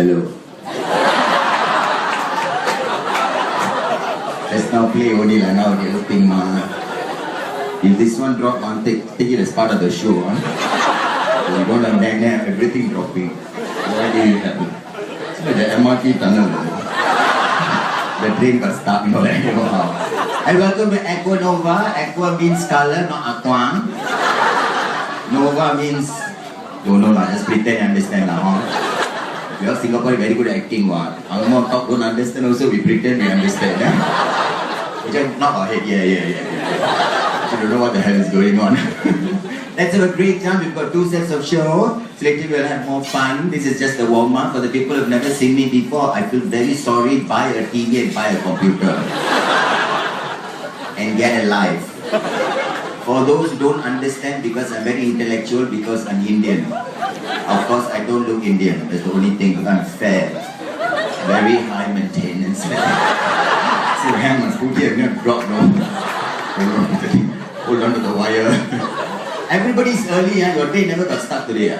yellow. Let's now play only like now the thing. If this one drop, take it as part of the show. You don't understand everything dropping. Why did it happen? It's like the MRT tunnel. The train got stuck, you know how. And welcome to Aqua Nova. Aqua means color, not aqua. Nova means, don't know lah, just pretend you understand lah. We are Singapore very good at acting. Ang more talk don't understand also, we pretend we understand. Which I'm not our head, yeah. I don't know what the hell is going on. Let's have a great time. We've got 2 sets of show. So later we'll have more fun. This is just a warm-up. For the people who've never seen me before, I feel very sorry. Buy a TV and buy a computer. And get a life. For those who don't understand, because I'm very intellectual, because I'm Indian. Of course, I don't look Indian. That's the only thing, because I'm fair. Very high maintenance. So hang on, put here, I'm going to drop, no? Hold on to the wire. Everybody's early, your train never got stuck today.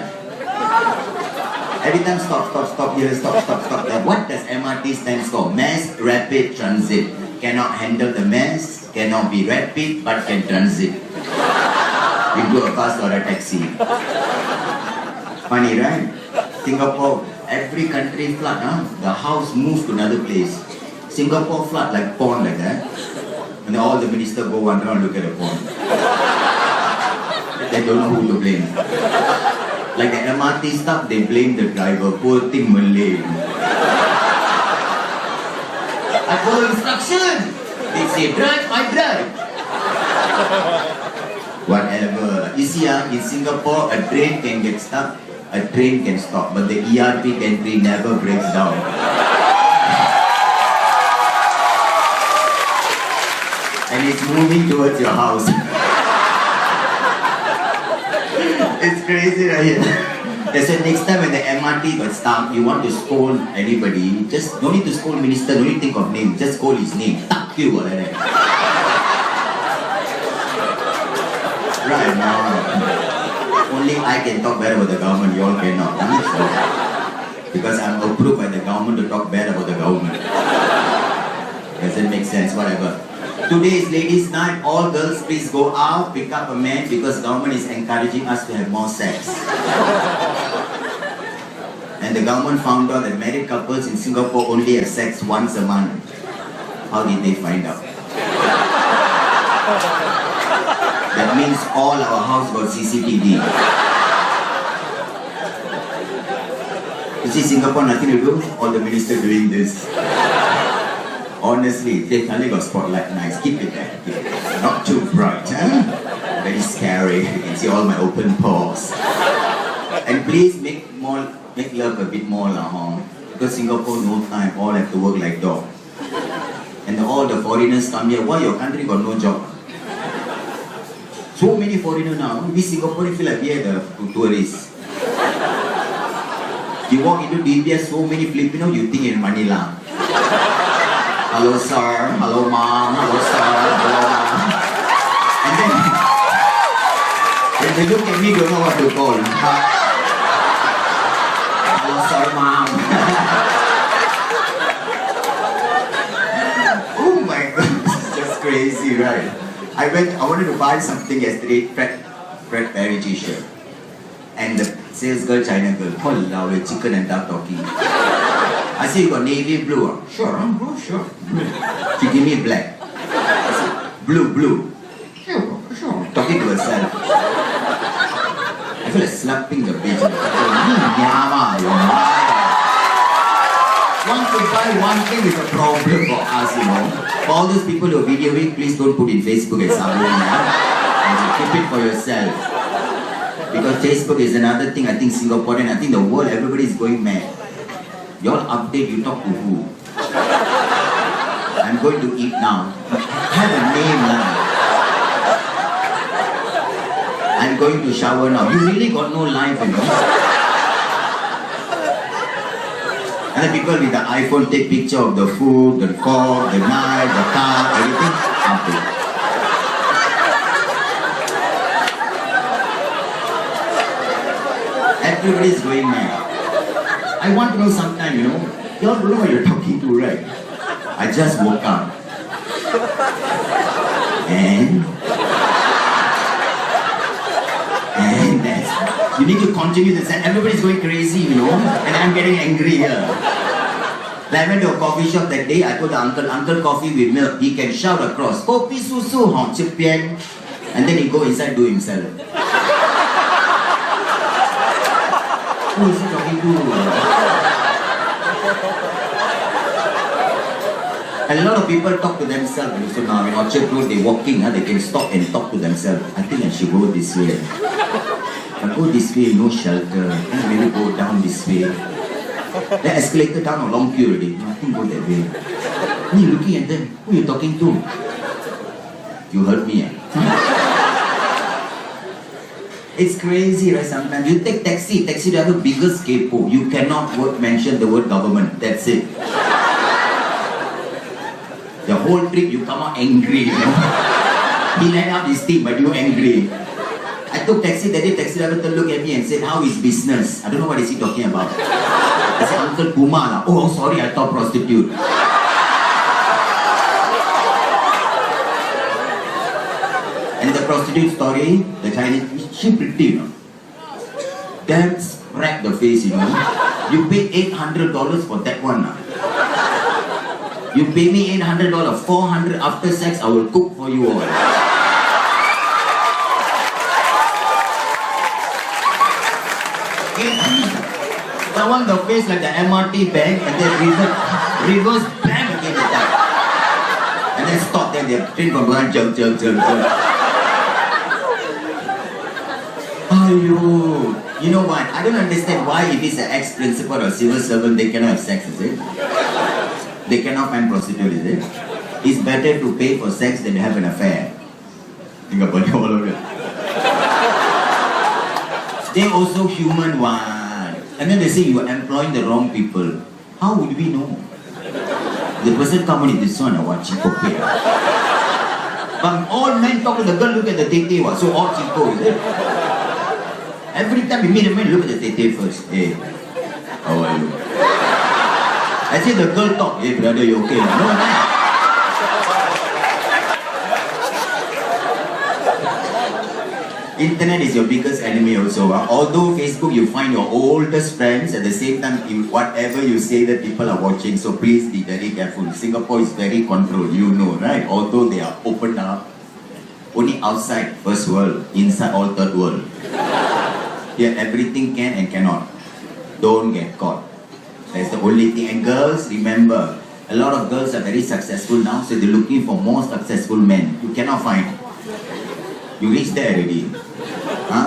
Every time stop here, stop there. What does MRT stand for? Mass Rapid Transit. Cannot handle the mass, cannot be rapid, but can transit. Into a bus or a taxi. Funny, right? Singapore, every country flood, the house moves to another place. Singapore flood like pond like that. And then all the ministers go wander and look at the pond. They don't know who to blame. Like the MRT stuff, they blame the driver. Poor thing Malay. I follow instruction. They say drive, I drive. Whatever. You see, in Singapore, a train can get stuck, a train can stop, but the ERP gantry never breaks down. And it's moving towards your house. It's crazy, right? They said next time when the MRT got stuck, you want to scold anybody, just don't need to scold minister, don't need to think of name, just scold his name. Tuck you, like that. Right now, only I can talk bad about the government, you all cannot. Because I'm approved by the government to talk bad about the government. Does it make sense? Whatever. Today is ladies' night. All girls, please go out, pick up a man, because government is encouraging us to have more sex. And the government found out that married couples in Singapore only have sex once a month. How did they find out? That means all our house got CCTV. You see, Singapore nothing to do, all the ministers doing this. Honestly, they finally got spotlight nice. Keep it there. Not too bright, Very scary. You can see all my open pores. And please make love a bit more because Singapore no time, all have to work like dog. And all the foreigners come here. Why your country got no job? So many foreigners now. We Singaporeans feel like we are the tourists. You walk into DBS, so many Filipinos, you think in Manila. Hello sir, hello mom, hello sir, hello mom. And then, when they look at me, don't know what to call. Hello sir, mom. Oh my god, it's just crazy, right? I wanted to buy something yesterday, Fred Perry t-shirt. And the sales girl, China girl, walao, chicken and duck talking. I say, you got navy blue. Sure, sure. She give me black. I said, blue. Sure. Talking to herself. I feel like slapping the bitch. Once you buy one thing is a problem for us, For all those people who are videoing, please don't put in Facebook and something. Keep it for yourself. Because Facebook is another thing, I think Singaporean, I think the world, everybody is going mad. You all update, you talk to who? I'm going to eat now. Have a name now. I'm going to shower now. You really got no life, And then people with the iPhone take picture of the food, the fork, the knife, the car, everything. Update. Everybody's going mad. I want to know sometime, you all don't know what you're talking to, right? I just woke up. And that's, you need to continue this. Everybody's going crazy, and I'm getting angry here. Like I went to a coffee shop that day, I told the uncle coffee with milk. He can shout across, kopi susu, hong chipian. And then he go inside do himself. Who is he talking to? A lot of people talk to themselves. So now in Orchard Road, they're walking, they can stop and talk to themselves. I think I should go this way. If I go this way, no shelter. Then maybe go down this way. The escalator down a long queue already. No, I think go that way. When you're looking at them, who are you talking to? You heard me, It's crazy, right? Sometimes you take taxi driver biggest scapegoat. You cannot mention the word government. That's it. The whole trip you come out angry, He let out his team, but you're angry. I took taxi that day, taxi driver looked at me and said, how is business? I don't know what is he talking about. I said, Uncle Puma. Oh, sorry, I thought prostitute. And the prostitute story, the Chinese, she pretty, Damn crack the face, You pay $800 for that one. You pay me $800, $400 after sex, I will cook for you all. That one, the face like the MRT bank, and then reverse bang again with that. And then stop there, they train from behind, jump. Aiyo, you know what? I don't understand why if it's an ex-principal or civil servant, they cannot have sex, is it? They cannot find prostitute, is it? It's better to pay for sex than to have an affair. Think about it all of it. They're also human, one. And then they say you are employing the wrong people. How would we know? The person come on this one, what chico pay. But all men talk to the girl, look at the tete, so all chico, is it? Every time you meet a man, look at the tete first. Hey, how are you? I say the girl talk, hey brother, you okay? No, man. Internet is your biggest enemy also. Although Facebook, you find your oldest friends, at the same time, whatever you say that people are watching, so please be very careful. Singapore is very controlled, right? Although they are opened up, only outside first world, inside all third world. Here everything can and cannot. Don't get caught. That's the only thing. And girls, remember, a lot of girls are very successful now, so they're looking for more successful men. You cannot find. You reach there already.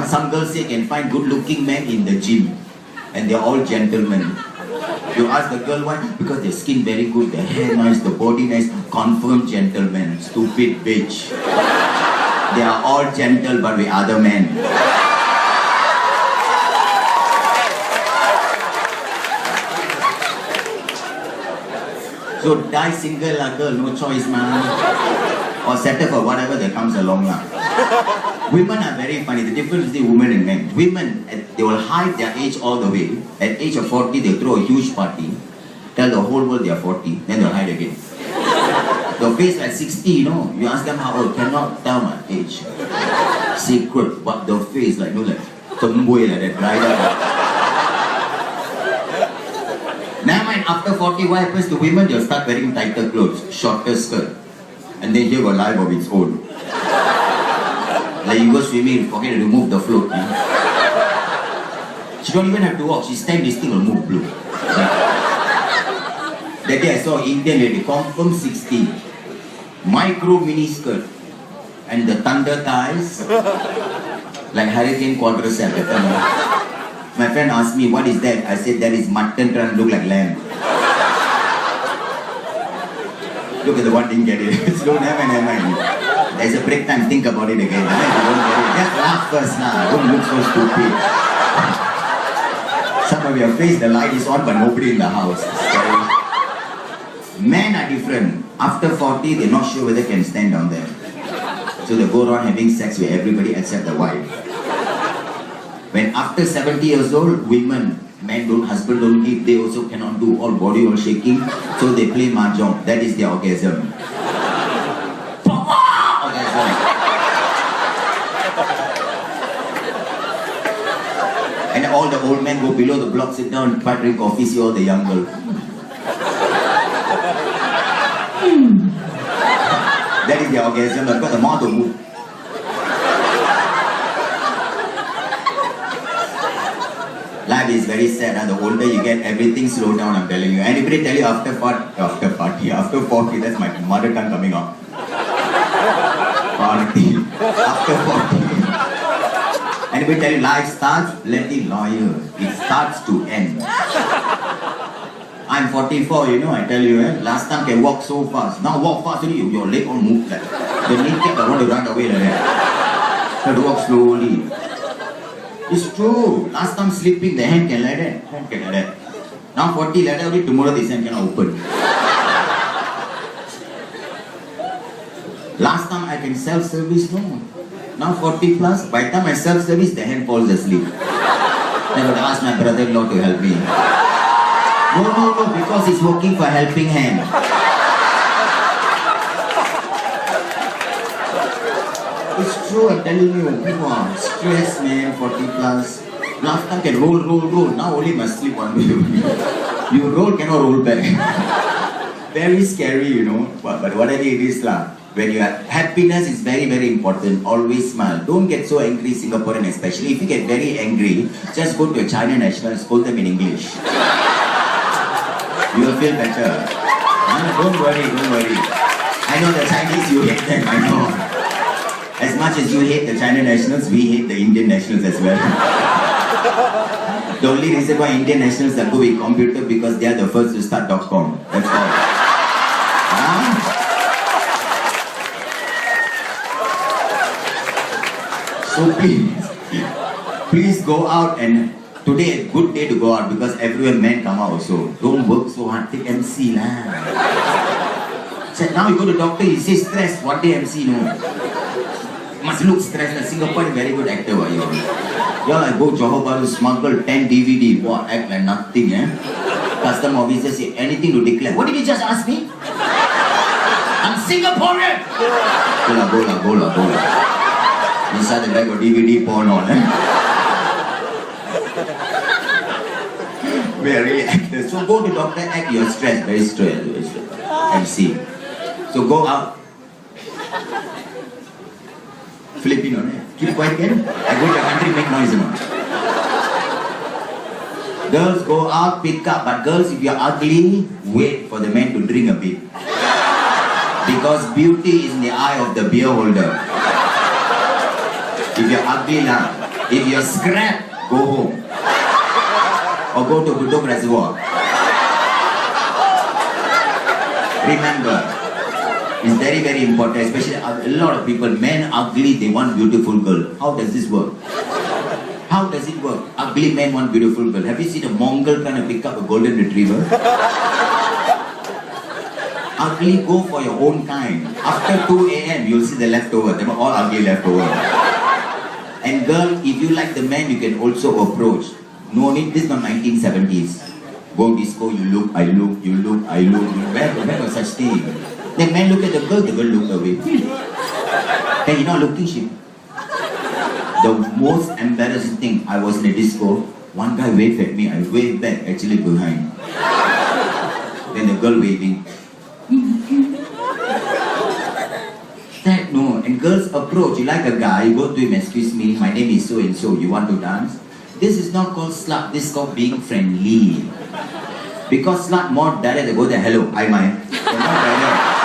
Some girls say can find good-looking men in the gym, and they're all gentlemen. You ask the girl why? Because their skin very good, their hair nice, the body nice, confirmed gentlemen. Stupid bitch. They are all gentle, but with other men. So die single, girl, no choice, man. Or settle for whatever that comes along. Women are very funny. The difference between women and men. Women, they will hide their age all the way. At age of 40, they throw a huge party. Tell the whole world they are 40. Then they'll hide again. The face like 60, you ask them how old, cannot tell my age. Secret, but the face like, tomboy like that, right up. Never mind, after 40, what happens to women? They'll start wearing tighter clothes, shorter skirt. And then here got life of its own. Like you go swimming, forget to remove the float. She don't even have to walk, she stand, this thing will move blue. That day I saw an Indian lady, confirm 60. Micro mini skirt. And the thunder thighs, like hurricane quadricep. My friend asked me, what is that? I said, that is mutton trying to look like lamb. Look at the one, didn't get it. Don't have an mind. There's a break time, think about it again. Don't get it. Just laugh first now. Don't look so stupid. Some of your face, the light is on, but nobody in the house. Men are different. After 40, they're not sure whether they can stand down there. So they go around having sex with everybody except the wife. When after 70 years old, women, husband don't give, they also cannot do, all body all shaking, so they play mahjong. That is their orgasm. Orgasm. And all the old men go below the block, sit down, try drink coffee, see all the young girls. That is the orgasm, because the more to move. Life is very sad, and the older you get, everything slow down, I'm telling you. Anybody tell you after 40, that's my mother tongue coming out. 40, after 40. Anybody tell you life starts? Let it lawyer. It starts to end. I'm 44, you know, I tell you, last time can walk so fast. Now walk fast, your leg won't move like the kneecap, I want to run away like that. Have to walk slowly. It's true. Last time sleeping, the hand can like that. Hand can like that. Now 40 like that, only tomorrow this hand cannot open. Last time I can self-service, no. Now 40 plus, by the time I self-service, the hand falls asleep. Then I would ask my brother-in-law to help me. No, because he's working for Helping Hand. It's true, I'm telling you. Wow, stress, man, 40 plus. Last time can roll. Now only must sleep one way. You roll, cannot roll back. Very scary, you know. But whatever it is, when you are, happiness is very, very important. Always smile. Don't get so angry, Singaporean especially. If you get very angry, just go to a China national, scold them in English. You will feel better. Don't worry. I know the Chinese, you hate them, I know. As much as you hate the China nationals, we hate the Indian nationals as well. The only reason why Indian nationals are good with computer because they are the first to start .com. That's all. So please go out, and today a good day to go out because everywhere men come out also. Don't work so hard, take MC lah. So now you go to doctor, he says stress, what day MC no? Must look stressed. Singapore is very good actor. Y'all I go Johor Bahru, smuggle 10 DVD, what, act like nothing, Custom officer say anything to declare. What did you just ask me? I'm Singaporean! Go la. Inside the bag of DVD porn on, Very actor. So go to doctor, act your stress, very stressed. MC. So go out. Filipino, keep quiet again. I go to the country, make noise, Girls go out, pick up. But girls, if you're ugly, wait for the man to drink a bit. Because beauty is in the eye of the beer holder. If you're ugly now, if you're scrap, go home. Or go to Budok Reservoir. Remember, it's very, very important, especially a lot of people, men ugly, they want beautiful girl. How does this work? How does it work? Ugly men want beautiful girl. Have you seen a Mongol trying to pick up a golden retriever? Ugly, go for your own kind. After 2 a.m., you'll see the leftover. They're all ugly leftover. And girl, if you like the man, you can also approach. No need, this is not 1970s. Go disco, you look, I look, you look, I look. Where was such thing? The man look at the girl look away. And you're not looking, she. The most embarrassing thing, I was in a disco, one guy waved at me, I waved back, actually behind. Then the girl waving. That no, and girls approach, you like a guy, you go to him, excuse me, my name is so and so, you want to dance? This is not called slut, this is called being friendly. Because slut more direct, they go there, hello, hi my. They're more direct.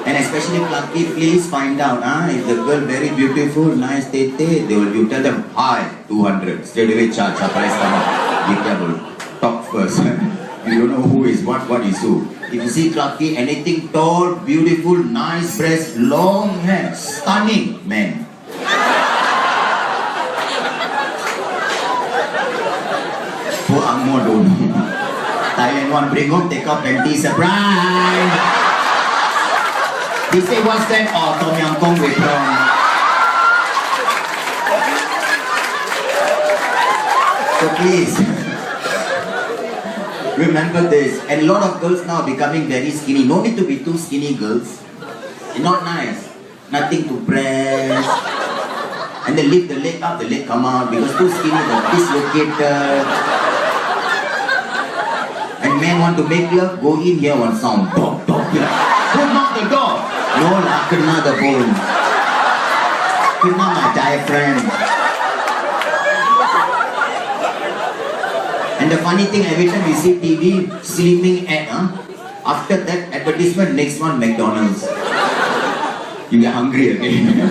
And especially Clarky, please find out, if the girl very beautiful, nice, tete, you tell them, hi, 200, straight away charge, price come up. Be careful, talk first. You don't know who is what is who. If you see Clarky, anything tall, beautiful, nice breast, long hair, stunning man. Who Angmo don't know. Thailand one bring home, take off panty, surprise! He say, what's that? Oh, Tom Yum Kong with prawn. So please, remember this. And a lot of girls now are becoming very skinny. No need to be too skinny, girls. Not nice. Nothing to press. And they lift the leg up, the leg come out. Because too skinny, they're dislocated. And men want to make love, go in here, one sound. Bop, bop. Who knocked the door? No, lah, kena the bone. Kena my diaphragm. And the funny thing, every time you see TV, slimming ad, after that advertisement, next one, McDonald's. You get hungry again.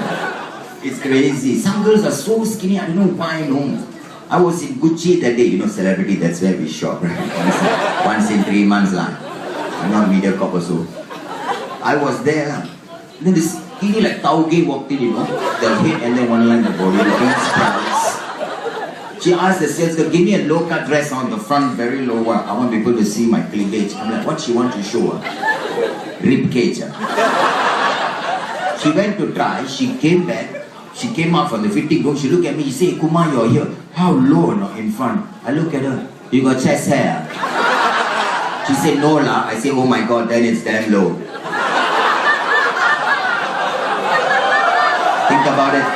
It's crazy. Some girls are so skinny, I don't know why, no. I was in Gucci that day, celebrity, that's where we shop, right? Once in 3 months, lah. I'm not Mediacorp also. I was there, lah. Then this skinny like Tauge walked in, the head and then one line the body, looking sprouts. She asked the sales girl, give me a low-cut dress on the front, very low one. I want people to see my cleavage. I'm like, what she want to show? Rib cage. She went to try, she came back. She came out from the fitting room, she looked at me, she said, Kumar, you're here. How low in front? I look at her, you got chest hair? She said, no lah. I said, oh my God, then it's damn low. Think about it.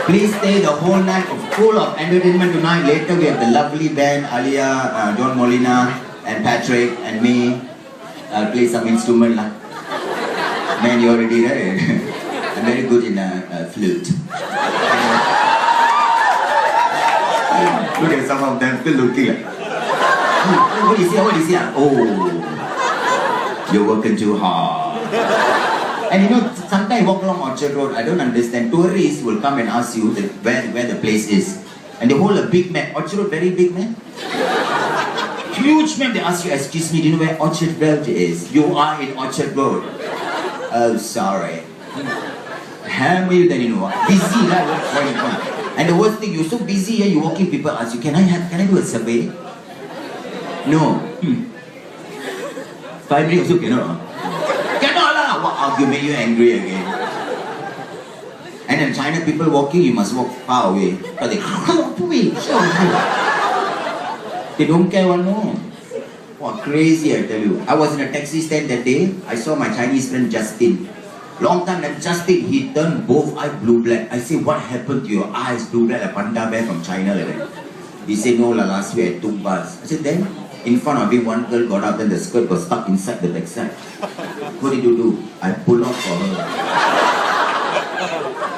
Please stay the whole night full of entertainment tonight. Later we have the lovely band, Alia, John Molina, and Patrick, and me. I'll play some instrument lah. Man, you already right? I'm very good in flute. Look at some of them still looking like, what is it? What is it? Oh, you're working too hard. And sometimes I walk along Orchard Road, I don't understand. Tourists will come and ask you where the place is. And they hold a big map. Orchard Road, very big map. Huge map. They ask you, excuse me, do you know where Orchard Road is? You are in Orchard Road. Oh, sorry. How many then busy, right? And the worst thing, you're so busy here, you're walking, people ask you, can I do a survey? No. 5 minutes also cannot. Cannot lah! What argument you angry again? And in China, people walking, you must walk far away. But they don't care one, no. Wow, crazy, I tell you. I was in a taxi stand that day. I saw my Chinese friend Justin. Long time, and Justin, he turned both eyes blue-black. I said, what happened to your eyes blue-black, like panda bear from China like that? He said, no, last week I took bus. I said, then, in front of him, one girl got up and the skirt was stuck inside the backside. What did you do? I pulled off for her.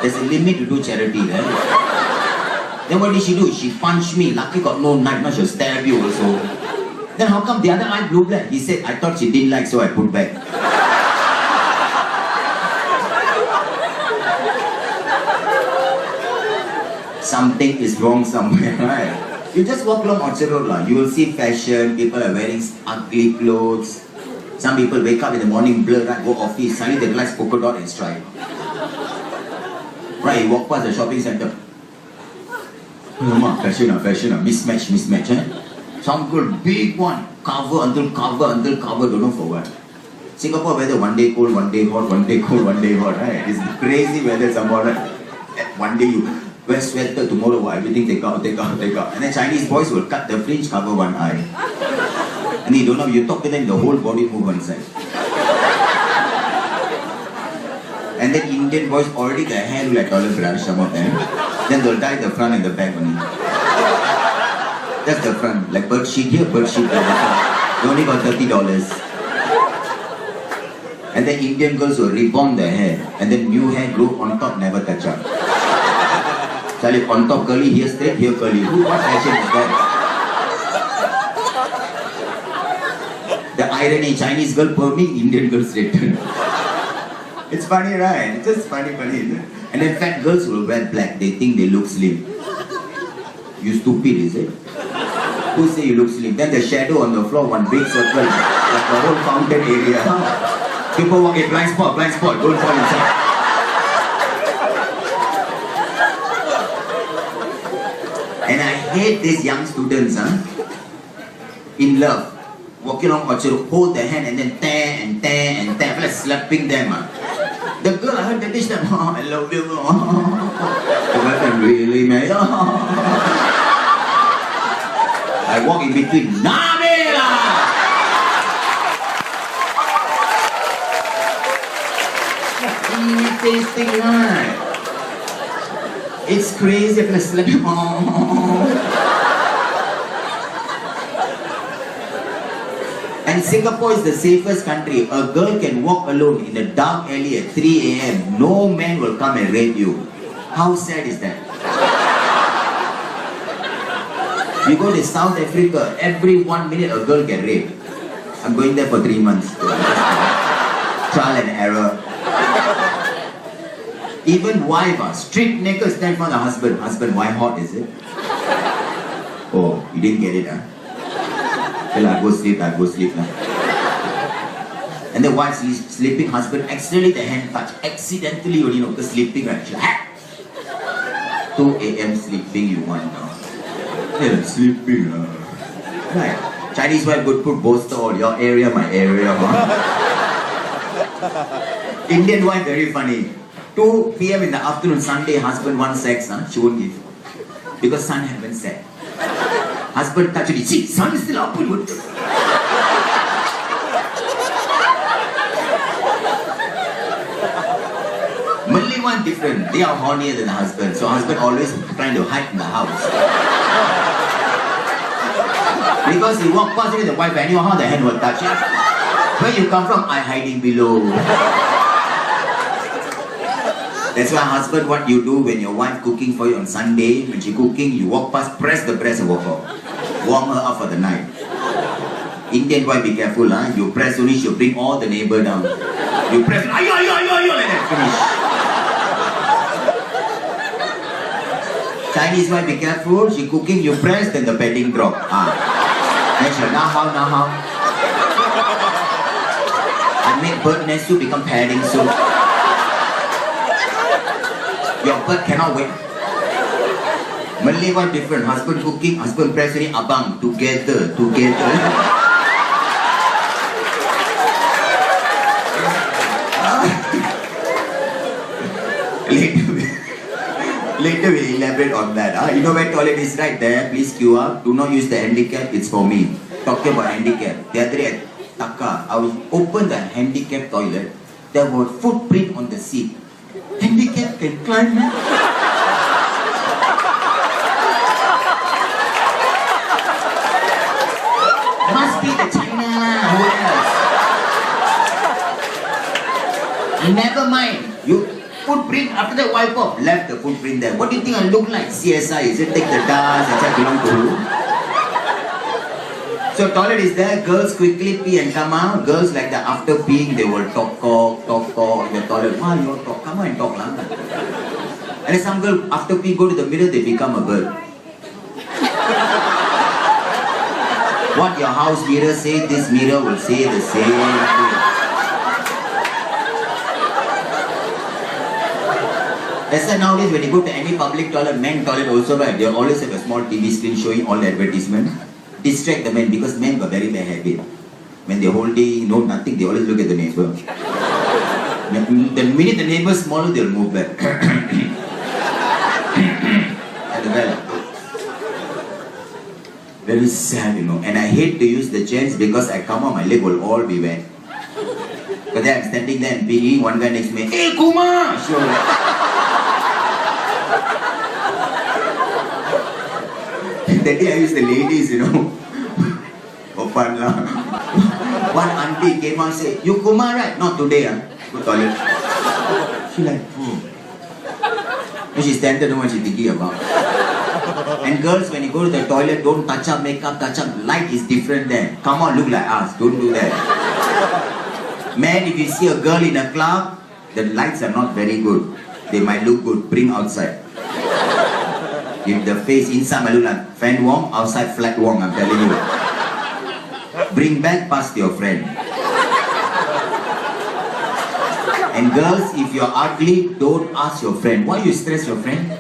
There's a limit to do charity, right? Then what did she do? She punched me. Lucky got no knife, now she'll stab you also. Then how come the other eye blue-black? He said, I thought she didn't like, so I put back. Something is wrong somewhere, right? You just walk along Orchard Road, you will see fashion, people are wearing ugly clothes. Some people wake up in the morning, blur, right, go office, suddenly they realize polka dot and stripe. Right, you walk past the shopping center. Fashion, mismatch, eh? Some girl, big one, cover until cover, don't know for what. Singapore weather, one day cold, one day hot, one day cold, one day hot, right? It's crazy weather somehow, right? One day you wear sweater, tomorrow everything take out. And then Chinese boys will cut the fringe, cover one eye. And you don't know, you talk to them, the whole body move one side. And then Indian boys already their hair look like olive brush, some of them. Then they'll dye the front and the back only. That's the front, like bird sheet here, bird sheet there. They only got $30. And then Indian girls will rebond their hair. And then new hair grow on top, never touch up. So if on top curly, here straight, here curly. What fashion is that? The irony, Chinese girl perming, Indian girl straight. It's funny, right? It's just funny. And then fat girls will wear black. They think they look slim. You stupid, is it? Who say you look slim? Then the shadow on the floor, one big circle, like the whole fountain area. People walk in blind spot, don't fall inside. And I hate these young students, in love. Walking along Orchard, hold their hand and then tear, I feel like slapping them. The girl, I heard the dish, I love you. I walk in between. Nabila! Tasting right. It's crazy. I'm gonna slap him. And Singapore is the safest country. A girl can walk alone in a dark alley at 3 a.m. No man will come and rape you. How sad is that? You go to South Africa, every 1 minute a girl get raped. I'm going there for 3 months. Trial and error. Even wife, stripped naked, stand for the husband. Husband, why hot is it? Oh, you didn't get it, huh? Well, I go sleep. And the wife sleeping, husband accidentally the hand touch. Accidentally, you know, because sleeping, right? 2 a.m. sleeping, you want now. Yeah, sleeping. Right. Chinese wife would put both all your area, my area. Huh? Indian wife, very funny. 2 p.m. in the afternoon, Sunday, husband wants sex, huh? She won't give. Because sun haven't set. Husband touch it, see, sun is still up. Malay one different. They are hornier than the husband. So husband always trying to hide in the house. Because he walk past with the wife, and you know how the hand will touch it. Where you come from? I hiding below. That's why husband, what you do when your wife cooking for you on Sunday, when she cooking, you walk past, press the breast and walk out. Warm her up for the night. Indian wife, be careful, huh? You press only, she'll bring all the neighbor down. You press, ayo, like that, finish. Chinese wife, be careful, she cooking, you press, then the bedding drop. Then she'll, now how? I make bird nest soup become padding soup. Your bird cannot wait. Malay one different. Husband cooking, husband pressing, abang, together. Later we elaborate on that. You know where toilet is right there? Please queue up. Do not use the handicap. It's for me. Talking about handicap. The other day at Taka, I will open the handicap toilet. There was footprint on the seat. Handicap can climb, man. Must be the China lah. Who else? Never mind. You footprint after that wipe off. Left the footprint there. What do you think I look like? CSI? Is it take the dust and say belong to who? So toilet is there, girls quickly pee and come out. Girls like that after peeing, they will talk in the toilet. Why you talk? Come on and talk lah. And then some girl after pee go to the mirror, they become a bird. What your house mirror say, this mirror will say the same thing. That's why nowadays when you go to any public toilet, men toilet also, right, they always have a small TV screen showing all the advertisement. Distract the men because men got very bad habit. When they whole day know nothing, they always look at the neighbor. The minute the neighbor is smaller, they'll move back. At the back. Very sad, you know. And I hate to use the chance because I come out, my leg will all be wet. Because then I'm standing there and peeing, one guy next to me, hey Kumar! Sure. That day I used the ladies, you know. Open lah. One auntie came out and said, you Kumar right? Not today, huh? Go toilet. She like, And she standing there, what she's thinking about. And girls, when you go to the toilet, don't touch up makeup, touch up. Light is different there. Come on, look like us. Don't do that. Man, if you see a girl in a club, the lights are not very good. They might look good. Bring outside. If the face inside might look like fan warm, outside flat warm, I'm telling you. Bring back past your friend. And girls, if you're ugly, don't ask your friend. Why you stress your friend?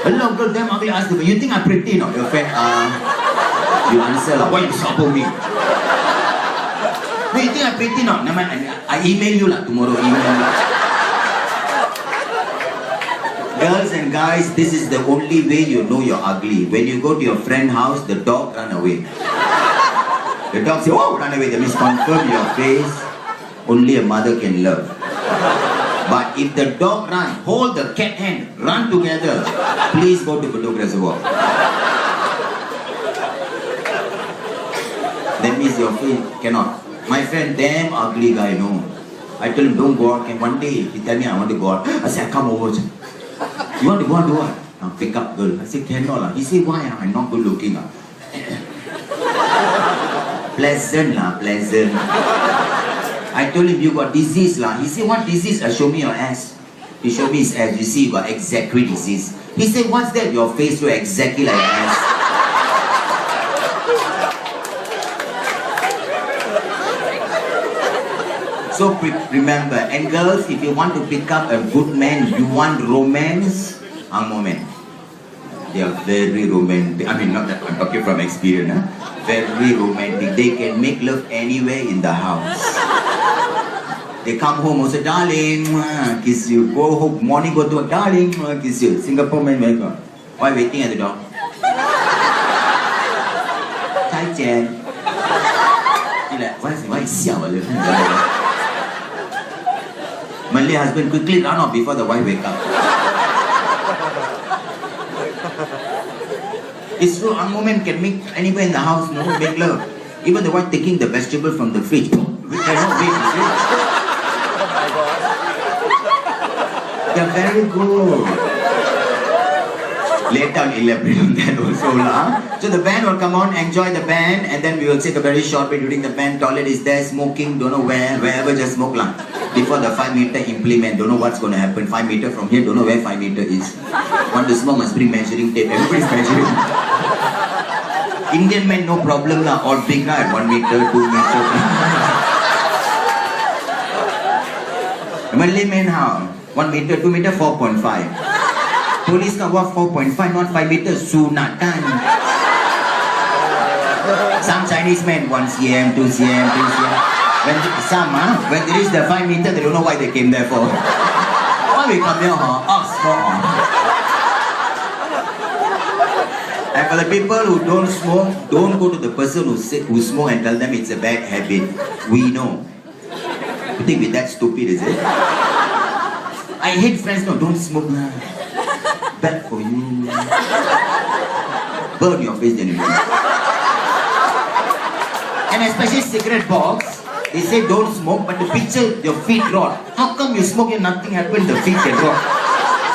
Hello, girl, damn ugly, ask them. You think I'm pretty, no? Your friend, you answer, why you support me? No, you think I'm pretty, no? Never mind, I email you tomorrow, email you. Girls and guys, this is the only way you know you're ugly. When you go to your friend's house, the dog run away. The dog say, oh, run away. That means confirm your face. Only a mother can love. But if the dog run, hold the cat hand, run together. Please go to Bedok Reservoir. That means your face cannot. My friend, damn ugly guy, no. I told him, don't go out. And one day, he tell me, I want to go out. I said, come over. You want to go out, do what? I'll pick up girl. I said, cannot. He said, why? I'm not good looking. Pleasant, pleasant. I told him, you got disease. He said, what disease? Show me your ass. He showed me his ass. You see, you got exactly disease. He said, what's that? Your face look exactly like ass. So remember, and girls, if you want to pick up a good man, you want romance, Angmo men. They are very romantic. I mean, not that I'm talking from experience. Very romantic. They can make love anywhere in the house. They come home and say, darling, kiss you. Go home, morning go to work, darling, kiss you. Singapore man, why waiting at the door? Hi, Jen. Why is Malay husband quickly run off before the wife wake up. It's true, a woman can make anywhere in the house, no, make love. Even the wife taking the vegetable from the fridge. We cannot wait, you see. They're very good. Later I'll elaborate on that also. So the band will come on, enjoy the band, and then we will take a very short break during the band. Toilet is there, smoking, don't know where, wherever just smoke lah. Before the 5 meter implement, don't know what's going to happen. 5 meter from here, don't know where 5 meter is. Want to smoke, must bring measuring tape. Everybody's measuring. Indian men, no problem lah. All big right, 1 meter, 2 meter. Malay men how? 1 meter, 2 meter, 4.5. Police can walk 4.5, not 5 meters. Sunatan. Some Chinese men 1 cm, 2 cm, 3 cm. When they reach the 5 meter, they don't know why they came there for. Why we come here, Oxford. And for the people who don't smoke, don't go to the person who smoke and tell them it's a bad habit. We know. You think we're that stupid, is it? I hate friends, no, don't smoke. Bad for you. Burn your face, anyway. And especially cigarette box. They say don't smoke, but the picture, your feet rot. How come you smoke and nothing happened, the feet get rot?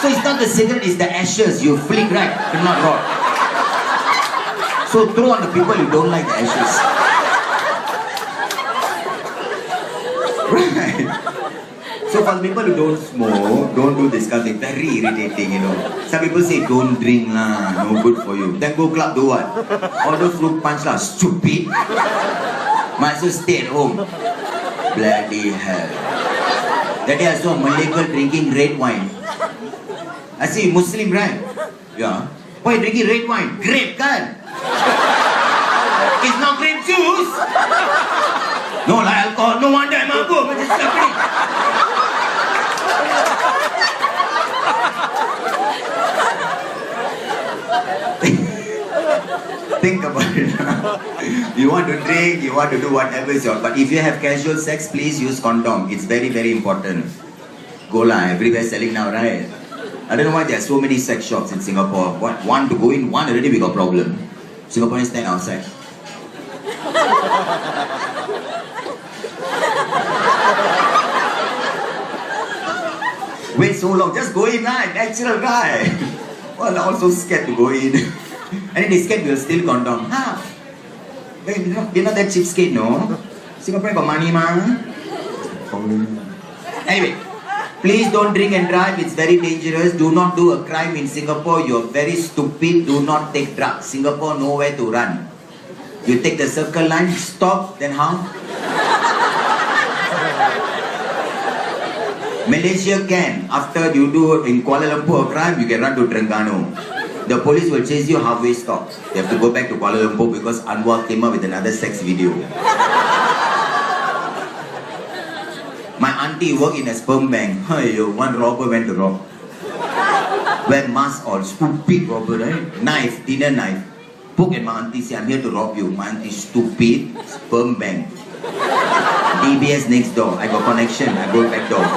So it's not the cigarette, it's the ashes. You flick right, cannot rot. So throw on the people you don't like the ashes. Right. So for the people who don't smoke, don't do this kind of thing. Very irritating, you know. Some people say don't drink lah, no good for you. Then go club, do what? Order fruit punch lah, stupid. Might as well stay at home. Bloody hell. That day I saw a Malay girl drinking red wine. I see Muslim, right? Yeah. Why drinking red wine? Grape, kan? It's not grape juice. No, like alcohol. No wonder I'm alcohol. But it's happening. Think about it. You want to drink, you want to do whatever is your. But if you have casual sex, please use condom. It's very, very important. Go lah, everywhere selling now, right? I don't know why there are so many sex shops in Singapore. One to go in, one already we got problem. Singaporeans stand outside. Wait so long, just go in, right? Natural guy. Well, they're also scared to go in. And then they scared we will steal condom. You're not that cheapskate, no? Singapore got money, ma. Anyway, please don't drink and drive. It's very dangerous. Do not do a crime in Singapore. You're very stupid. Do not take drugs. Singapore, nowhere to run. You take the circle line, stop, then how? Malaysia can. After you do in Kuala Lumpur a crime, you can run to Terengganu. The police will chase you halfway stop. You have to go back to Kuala Lumpur because Anwar came up with another sex video. My auntie worked in a sperm bank. One robber went to rob. Wear mask all, stupid robber, right? Knife, dinner knife. Poke at my auntie, say, I'm here to rob you. My auntie, stupid, sperm bank. DBS next door. I got connection. I go back door.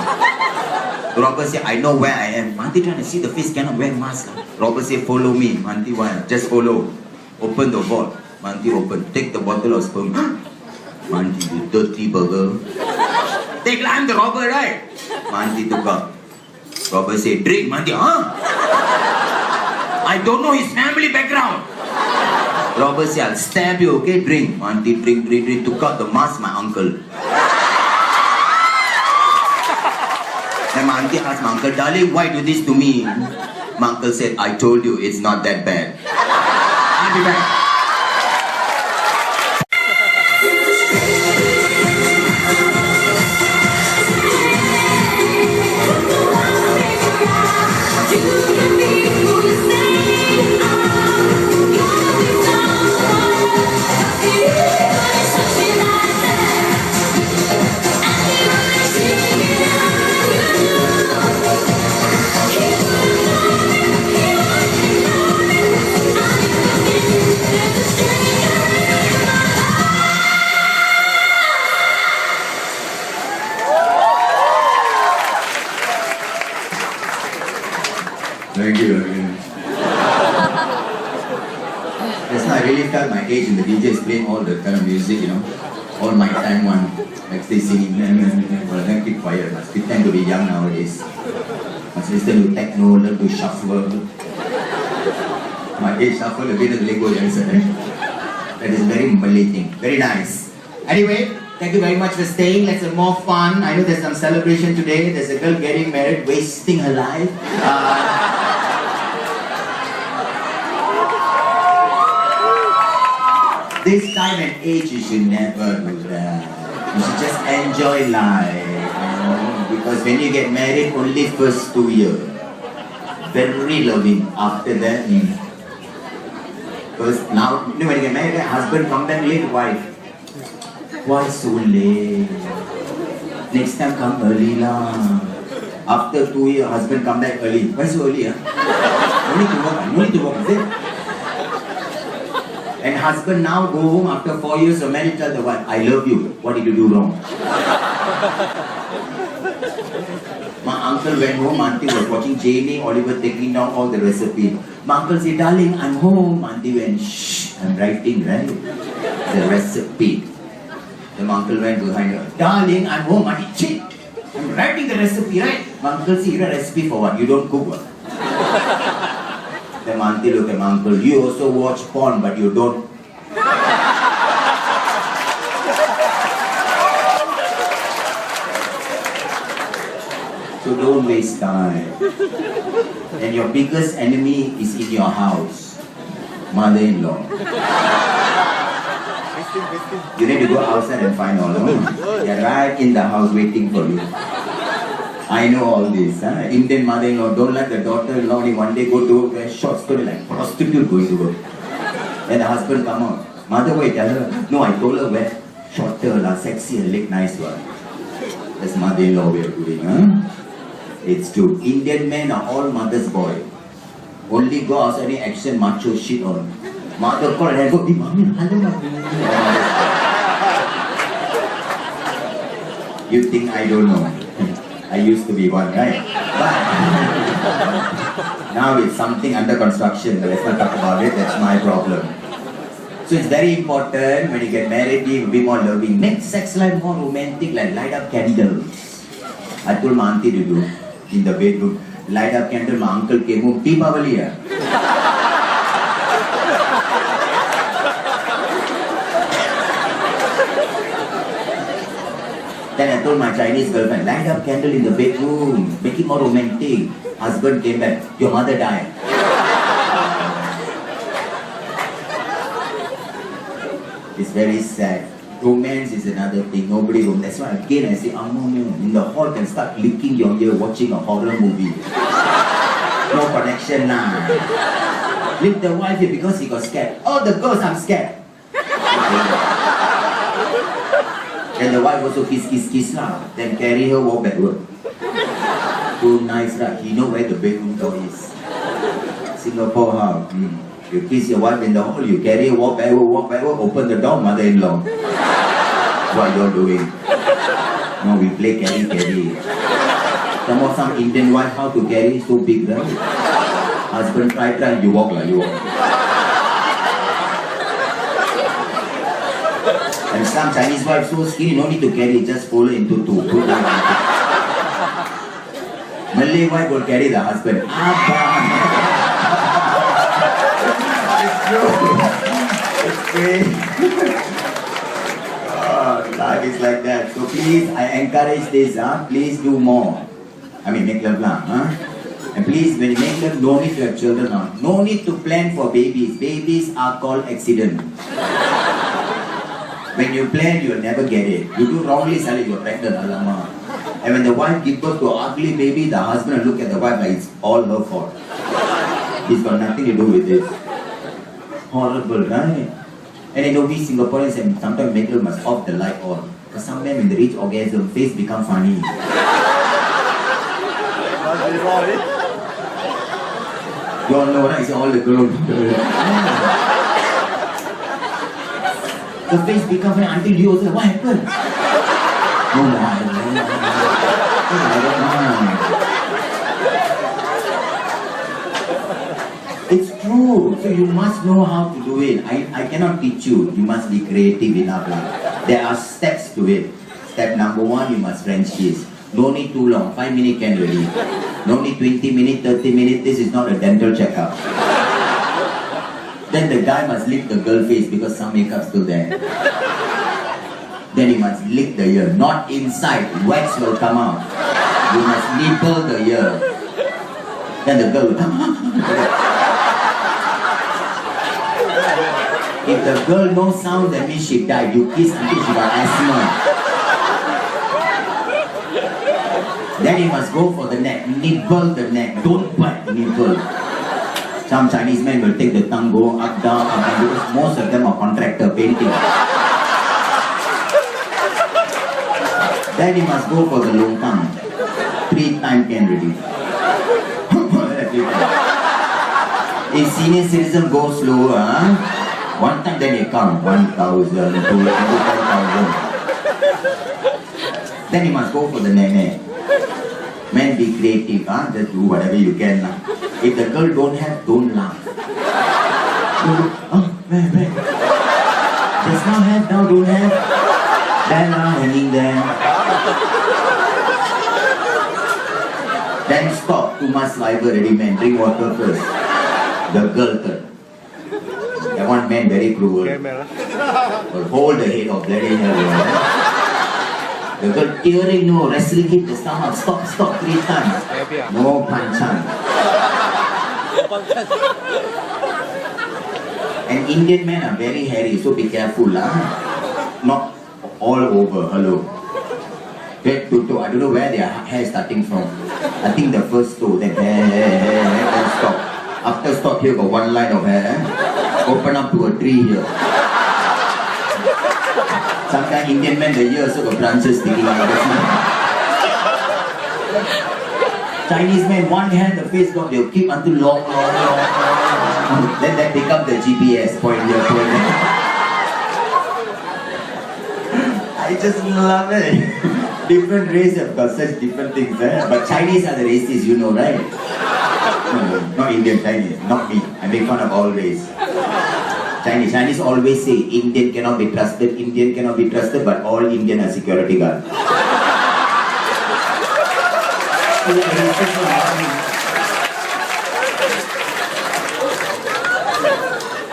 Robber say, I know where I am. My auntie trying to see the face, cannot wear mask. Robber say, follow me. My auntie, why? Just follow. Open the vault. My auntie open. Take the bottle of sperm. My auntie, you dirty burger. Take, I'm the robber, right? My auntie took up. Robber say, drink. My auntie, huh? I don't know his family background. Robber say, I'll stab you, okay? Drink. My auntie, drink. Took out the mask, my uncle. Then my auntie asked my uncle, darling, why do this to me? My uncle said, I told you, it's not that bad. I'll be back. Thank you. Just now I really felt my age and the DJ is playing all the kind of music, you know. All my time one. Like they singing, well, then keep quiet. Must pretend to be young nowadays. Must listen to techno, learn to shuffle. My age shuffle a bit of Lego dancer. That is very Malay thing. Very nice. Anyway, thank you very much for staying. Let's have more fun. I know there's some celebration today. There's a girl getting married, wasting her life. This time and age, you should never do that. You should just enjoy life, you know? Because when you get married, only first 2 years. Very loving. After that, because now, you know, when you get married, husband come back late, wife. Why so late? Next time come early lah. After 2 years, husband come back early. Why so early? No need to work, is it? And husband now go home after 4 years of marriage, tell the wife, I love you. What did you do wrong? My uncle went home, auntie was watching Jamie Oliver taking down all the recipe. My uncle said, darling, I'm home. Auntie went, shh, I'm writing, right? The recipe. Then my uncle went behind her, darling, I'm home. Auntie, shit, I'm writing the recipe, right? My uncle said, you write a recipe for what? You don't cook what? Then my auntie looked at my uncle, you also watch porn, but you don't. So don't waste time. And your biggest enemy is in your house. Mother-in-law. You need to go outside and find all of them. They're right in the house waiting for you. I know all this. Indian mother-in-law don't let the daughter-in-law one day go to wear short skirt like prostitute going to work. Then the husband come out. Mother, wait, tell her. No, I told her wear shorter, sexy and look nice one. That's mother-in-law way of doing, It's true. Indian men are all mother's boy. Only go outside any action macho shit on. Mother call and go, mommy, hello. You think I don't know? I used to be one, right? But now it's something under construction. Let's not talk about it. That's my problem. So it's very important when you get married, be more loving. Make sex life more romantic, like light up candles. I told my auntie to do in the bedroom. Light up candle, my uncle came home. Deepavali. Then I told my Chinese girlfriend, light up candle in the bedroom, make it more romantic. Husband came back, your mother died. It's very sad. Romance is another thing, nobody romance. That's why again I say, in the hall can start licking your ear watching a horror movie. No connection lah. Lick the wife here because he got scared. Oh, the girls, I'm scared. And the wife also kiss lah. Then carry her walk backward. Too nice lah. He know where the bedroom door is. Singapore house. You kiss your wife in the hall, you carry her, walk backward, open the door, mother-in-law. What you're doing? No, we play carry. Some Indian wife, how to carry, so big, right? Husband try, you walk. And some Chinese wife so skinny, no need to carry, just follow into two. Malay wife will carry the husband. Life is like that. So please, I encourage this. Please do more. I mean, make love lah. And please, when you make love, no need to have children. No need to plan for babies. Babies are called accident. When you plan, you'll never get it. You do wrongly, suddenly you're pregnant, alamak. And when the wife gives birth to an ugly baby, the husband will look at the wife like it's all her fault. It's got nothing to do with this. Horrible, right? And you know, we Singaporeans and sometimes make love must off the light on. Because some men when they reach orgasm, face become funny. You all know, right? It's all the girls. The face become funny until you also, what happened? No, it's true. So you must know how to do it. I cannot teach you. You must be creative enough. There are steps to it. Step number 1, you must French kiss. No need too long. 5 minutes can really. No need 20 minutes, 30 minutes. This is not a dental checkup. Then the guy must lick the girl face because some makeup's still there. Then he must lick the ear. Not inside. Wax will come out. You must nibble the ear. Then the girl will If the girl no sound, that means she died. You kiss until she got asthma. Then you must go for the neck. Nibble the neck. Don't bite. Nibble. Some Chinese men will take the tongue, go up, down, because most of them are contractor painting. Then you must go for the long tongue. 3 times can ready. If senior citizen go slower, 1 time then they count 1,000, 2,000, 5,000. Then you must go for the nene. Men be creative, just do whatever you can. If the girl don't have, don't laugh. Where? Just now have, now don't have. Then hanging there. Then stop, too much saliva already, man. Drink water first. The girl turn. That one man very cruel. Will hold the head of bloody hell. The girl tearing, no, wrestling hit the stomach. Stop 3 times. No panchan. And Indian men are very hairy, so be careful. Not all over, hello. Head to toe, I don't know where their hair is starting from. I think the first toe, then hair, then stop. After stop here, got 1 line of hair. Open up to a tree here. Sometimes Indian men, the ear also got branches sticking out. Chinese men, 1 hand, the face got, they'll keep until long. Then that becomes the GPS, point here, point there. I just love it. Different race have got such different things. But Chinese are the races, you know, right? No, not Indian, Chinese, not me. I make fun of all race. Chinese always say Indian cannot be trusted, but all Indian are security guards.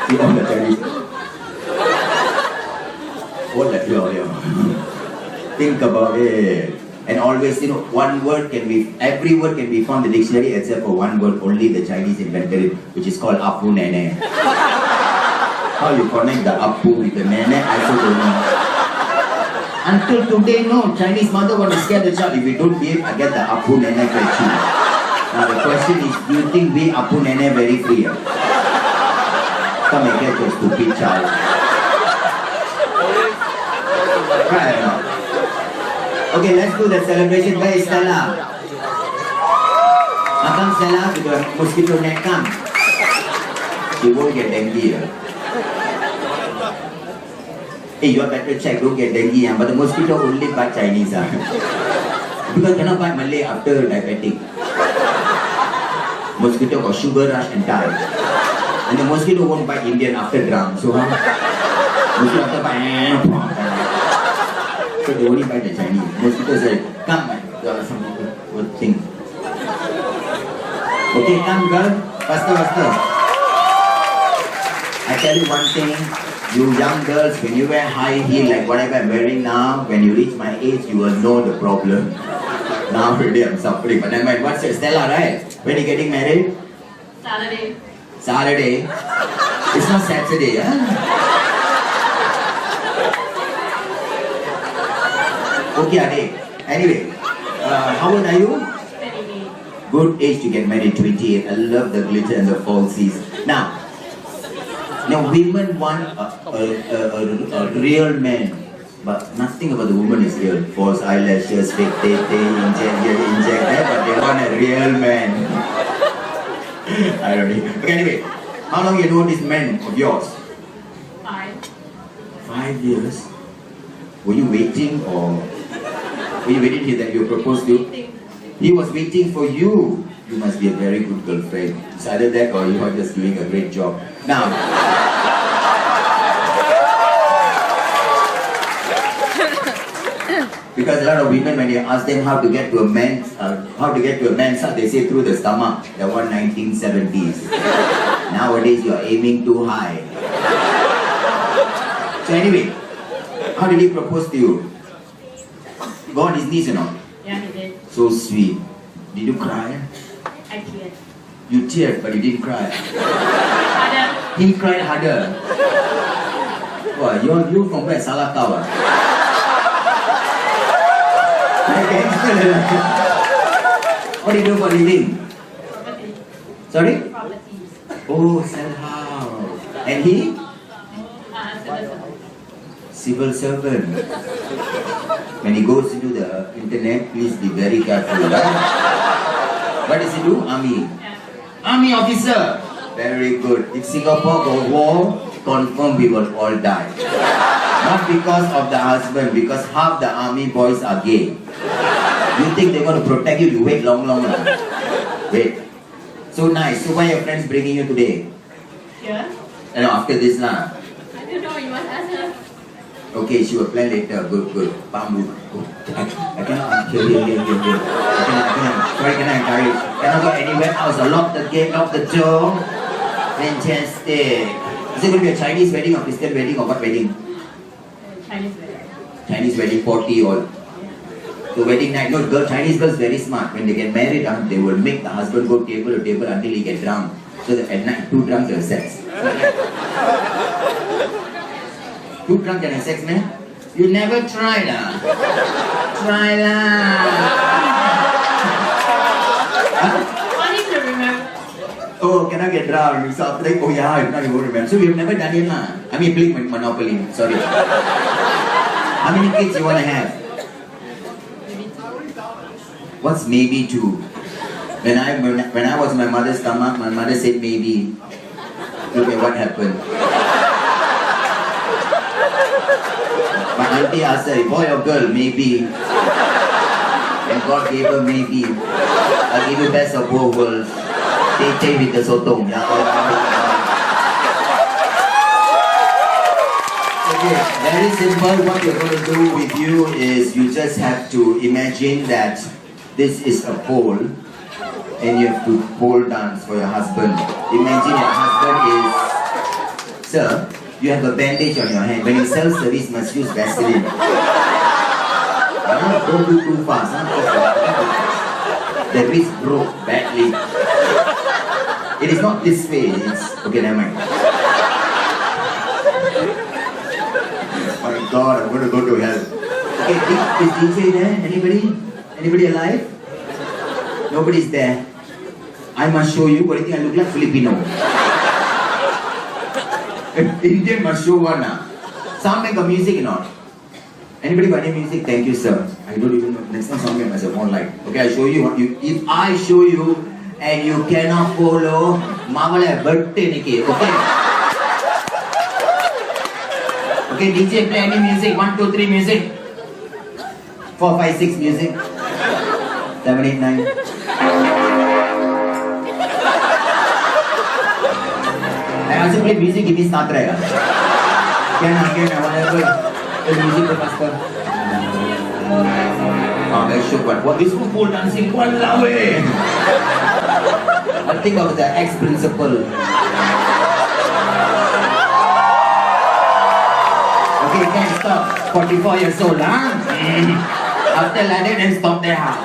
You know the Chinese. What the hell? Think about it. And always, you know, every word can be found in the dictionary except for 1 word, only the Chinese invented it, which is called Apu Nene. How you connect the Apu with the Nene, I also don't know. Until today, no, Chinese mother want to scare the child. If we don't behave, I get the Apu Nene question. Now the question is, do you think we Apu Nene very free? Come and get your stupid child. Right or not? Okay, let's do the celebration. Where is Stella? Abang Stella with the mosquito net, come. You won't get dengue. Hey, you better check, don't get dengue. But the mosquito only bite Chinese. Because cannot bite Malay after diabetic. Mosquito got sugar rush and die. And the mosquito won't bite Indian after drunk. So mosquito after bite. So they only bite the Chinese. Mosquito said, come man, some good thing. Okay, come girl, faster. I tell you one thing, you young girls, when you wear high heel like whatever I'm wearing now, when you reach my age, you will know the problem. Now already I'm suffering. But never mind, what's your Stella, right? When are you getting married? Saturday? It's not Saturday, huh? Okay, Ade. Anyway, how old are you? 28. Good age to get married, 28. I love the glitter and the falsies. Now, women want a real man, but nothing about the woman is real. False eyelashes, fake inject that, but they want a real man. I don't know. Okay, anyway, how long you know this man of yours? 5. 5 years. Were you waiting or were you waiting here that you proposed to? He was waiting for you. You must be a very good girlfriend. It's either that or you are just doing a great job. Now, because a lot of women, when you ask them how to get to a man's heart, they say through the stomach. The one 1970s. Nowadays, you are aiming too high. So anyway, how did he propose to you? Go on his knees, you know. Yeah, he did. So sweet. Did you cry? I teared. You teared, but you didn't cry. Harder. He cried harder. Wow, you from where? Salakawa. What do you do for a living? Property. Sorry? Properties. Oh, sell house. And he? Civil servant. Civil servant. When he goes into the internet, please be very careful. Right? What does he do? Army. Yeah. Army officer. Very good. If Singapore go war, confirm we will all die. Not because of the husband, because half the army boys are gay. You think they're going to protect you? You wait long. Wait. So nice. So why your friends bringing you today? Here? After this lah. I don't know, you must ask her. Okay, she will plan later. Good. Bamboo. I cannot. Here. I cannot. Sorry, can I encourage? Cannot go anywhere else. Lock the gate, lock the door. Fantastic. Is it going to be a Chinese wedding or Christian wedding or what wedding? Chinese wedding. Chinese wedding, 40 all. So wedding night, no, Chinese girls very smart. When they get married, they will make the husband go table to table until he gets drunk. So that at night, 2 drunk have sex. 2 drunk can have sex, man? You never try lah. Try lah. Funny to remember. Oh, can I get drunk? So after that, oh yeah, if not you won't remember. So we've never done it lah. I mean, playing Monopoly, sorry. How many kids you want to have? What's maybe 2? When I was in my mother's stomach, my mother said maybe. Look at what happened. My auntie asked her, boy or girl, maybe. And God gave her maybe. I'll give you best of both worlds. Tete with the sotong. Okay, very simple. What we're going to do with you is you just have to imagine that this is a pole and you have to pole dance for your husband. Imagine your husband is, sir, you have a bandage on your hand. When you sell service, must use Vaseline. Don't do too fast. The wrist broke badly. It is not this way. It's okay. Never mind. My God, I'm going to go to hell. Okay, is DJ there? Anybody alive? Nobody's there. I must show you. What do you think I look like? Filipino. Indian must show one. Sound make a music or not? Anybody got any music? Thank you, sir. I don't even know. Next time sound make myself online. Okay, I show you. If I show you and you cannot follow. Mawala birthday niki. Okay. Okay, DJ play any music. 1, 2, 3 music. 4, 5, 6 music. 7, 8, 9. I also play music. Give me start right. Can whatever. The music master. Oh, I shook, but what is football dancing? Walao eh! I think of the ex-principal. Okay, can stop. 44 years old, huh? After like that, then stop there, huh?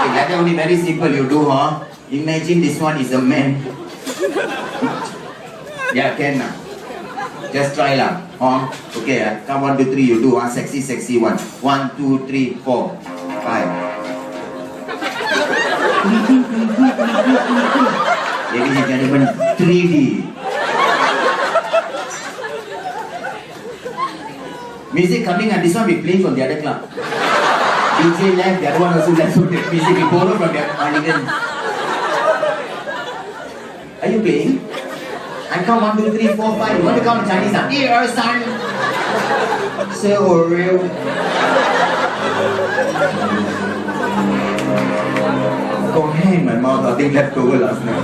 Okay, like that only very simple you do, huh? Imagine this one is a man. Yeah, can now. Just try lah. Okay, come 1, 2, 3, you do. Sexy one. 1, 2, 3, 4, 5. Ladies and gentlemen, 3D. Music coming and this one we playing from the other club. DJ left, the other one also left. So the music we borrow from the hooligans. Are you playing? I count 1, 2, 3, 4, 5. You want to count in Chinese now? Dear son, say Oreo. Go ahead in my mouth. I think left over last night.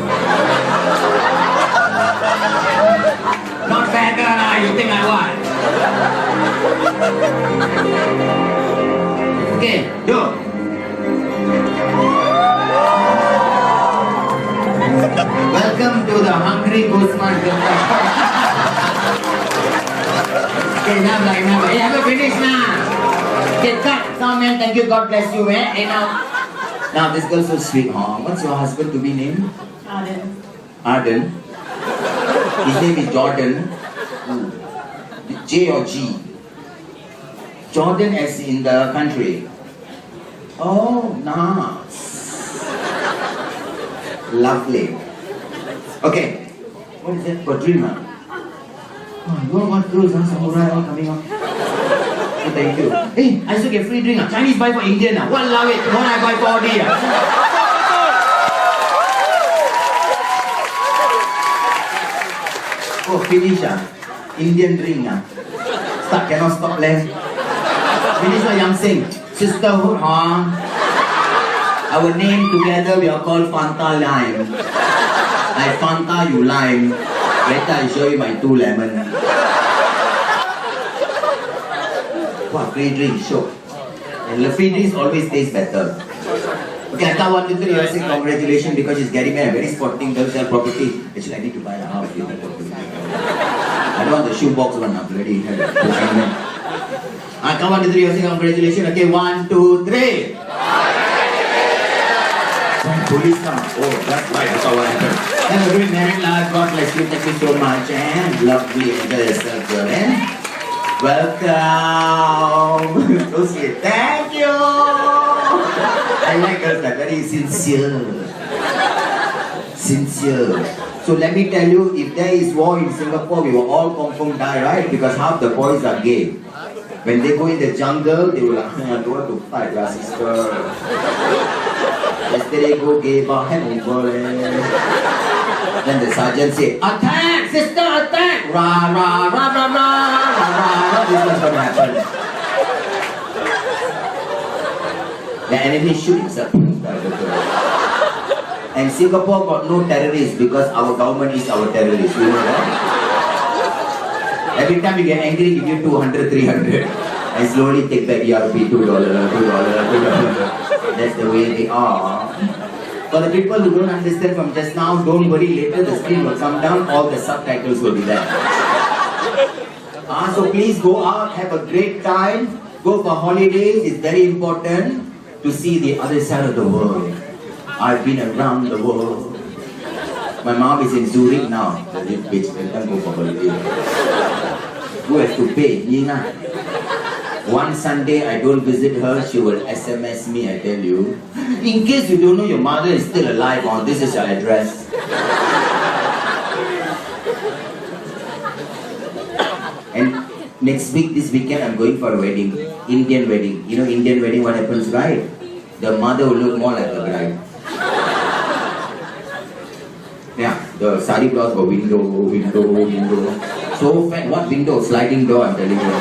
Not bad, girl. You think I what? Okay, go. Welcome to the Hungry Ghostman. Okay, enough. Hey, have a finish now. Okay, cut. Sound man, thank you. God bless you. Hey, now this girl's so sweet, huh? What's your husband to be named? Arden. Arden. His name is Jordan. J or G? Jordan as in the country. Oh, nice. Lovely. Okay. What is that? Got dream, huh? Oh, you want what girls, huh? Samurai all coming up. Oh, thank you. Hey, I should get free drink. Chinese buy for Indian. Walao it. Tomorrow I buy for Audi. Oh, finish. Indian drink. Start, cannot stop left. Finish what I'm saying. Sisterhood, huh? Our name together we are called Fanta Lime. I Fanta, you lime. Later I show you my 2 lemon. What free drink, sure. And the free drinks always taste better. Okay, I thought 1, 2, 3, you are saying congratulations because she's getting married. Very sporting girl, sell property. Actually, I need to buy a house. I don't want the shoebox one up already. I come 1, 2, 3, you are saying congratulations. Okay, 1, 2, 3. Police come. Oh, that's right. That's what happened. Have a great married life. God bless you. Thank you so much. And lovely. Enjoy yourself, girl. Welcome. So sweet. Thank you. I like girls that very sincere. Sincere. So let me tell you, if there is war in Singapore, we will all confirm die, right? Because half the boys are gay. When they go in the jungle, they will like, I don't want to fight, your sister. Yesterday go gay bar, hand over. Then the sergeant say, attack, sister, attack! Rah, rah, rah, rah, rah, rah, rah. This was going to happen. The enemy shoot himself. And Singapore got no terrorists because our government is our terrorist. You know that? Every time you get angry, give you 200, 300. And slowly take back ERP, $2, $2. That's the way they are. For the people who don't understand from just now, don't worry, later the screen will come down, all the subtitles will be there. So please go out, have a great time, go for holidays, it's very important to see the other side of the world. I've been around the world. My mom is in Zurich now. This bitch can't go for holiday. Who has to pay? Nina. One Sunday I don't visit her, she will SMS me, I tell you. In case you don't know your mother is still alive, this is her address. And next week, this weekend, I'm going for a wedding. Indian wedding. You know Indian wedding, what happens, right? The mother will look more like the bride. The sari blouse got window. So fat, what window? Sliding door, I'm telling you.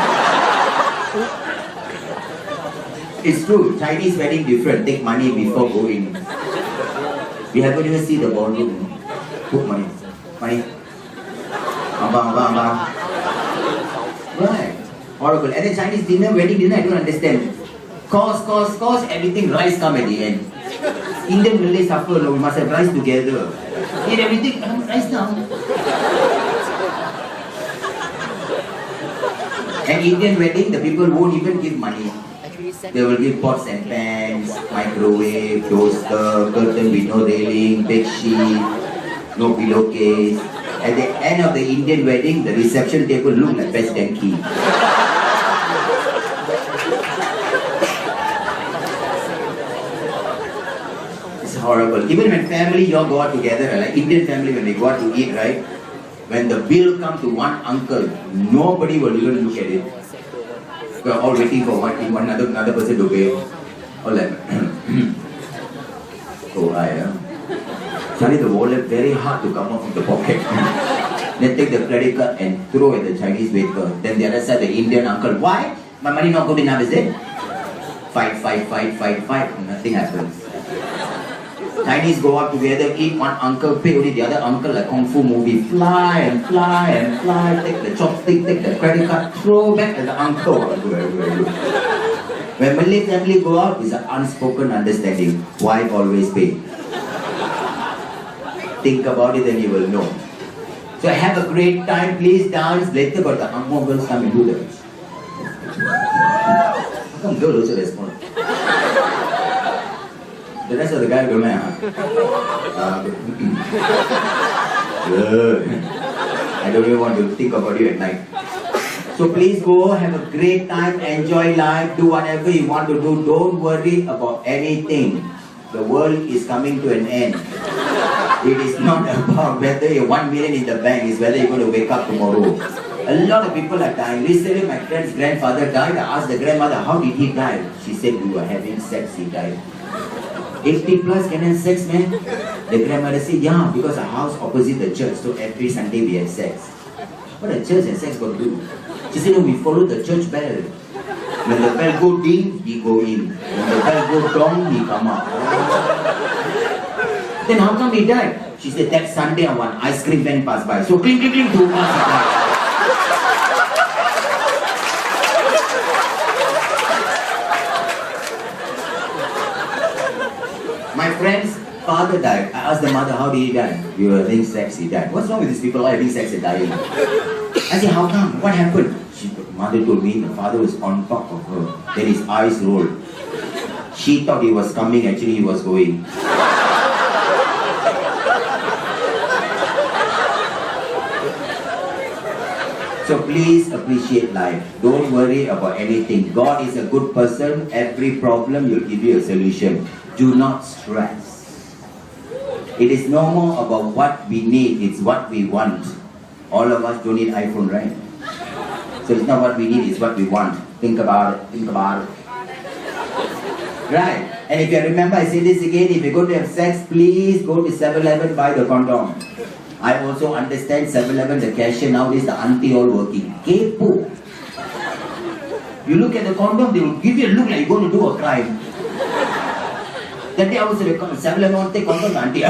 It's true, Chinese wedding different. Take money before going. We haven't even seen the ballroom. Put money. Money. Abang. Right. Horrible. And then Chinese dinner, wedding dinner, I don't understand. Course, everything rice come at the end. Indian Malay suffer, no, we must have rice together. Eat everything, rice now. And Indian wedding, the people won't even give money. They will give pots and pans, microwave, toaster, curtain with no railing, bed sheet, no pillowcase. At the end of the Indian wedding, the reception table looked like Best Denki. It's horrible. Even when family, you all go out together, like Indian family, when they go out to eat, right? When the bill comes to one uncle, nobody will even look at it. We are all waiting for another person to pay. All like, oh, suddenly the wallet very hard to come out from the pocket. Then take the credit card and throw at the Chinese waiter. Then the other side, the Indian uncle, why? My money not good enough, is it? Fight. Nothing happens. Chinese go out together, eat, one uncle pay, only the other uncle like Kung Fu movie, fly, take the chopstick, take the credit card, throw back at the uncle. When Malay family go out, it's an unspoken understanding. Wife always pay. Think about it and you will know. So have a great time, please dance. Later got the Angmo girls come and do that. How come girl also respond? The rest of the guy don't know. I don't even want to think about you at night. So please go, have a great time, enjoy life, do whatever you want to do. Don't worry about anything. The world is coming to an end. It is not about whether you have 1 million in the bank, it's whether you're going to wake up tomorrow. A lot of people are dying. Recently, my friend's grandfather died. I asked the grandmother, how did he die? She said, we were having sex, he died. 80 plus can have sex, man? The grandmother said, yeah, because our house opposite the church, so every Sunday we had sex. What a church and sex got to do? She said, no, we follow the church bell. When the bell go ding, he go in. When the bell go dong, he come out. Then how come he died? She said, that Sunday one ice cream van passed by. So cling, 2 months he died. My friend's father died. I asked the mother, how did he die? We were having sex, he died. What's wrong with these people all having sex and dying? I said, how come? What happened? Mother told me the father was on top of her. Then his eyes rolled. She thought he was coming, actually he was going. So please appreciate life. Don't worry about anything. God is a good person. Every problem will give you a solution. Do not stress. It is no more about what we need, it's what we want. All of us don't need iPhone, right? So it's not what we need, it's what we want. Think about it. Right. And if you remember, I say this again, if you're going to have sex, please go to 7-Eleven, buy the condom. I also understand 7-Eleven, the cashier nowadays, the auntie all working. Kepo. You look at the condom, they will give you a look like you're going to do a crime. That day I was at 7-Eleven, take condom, the auntie.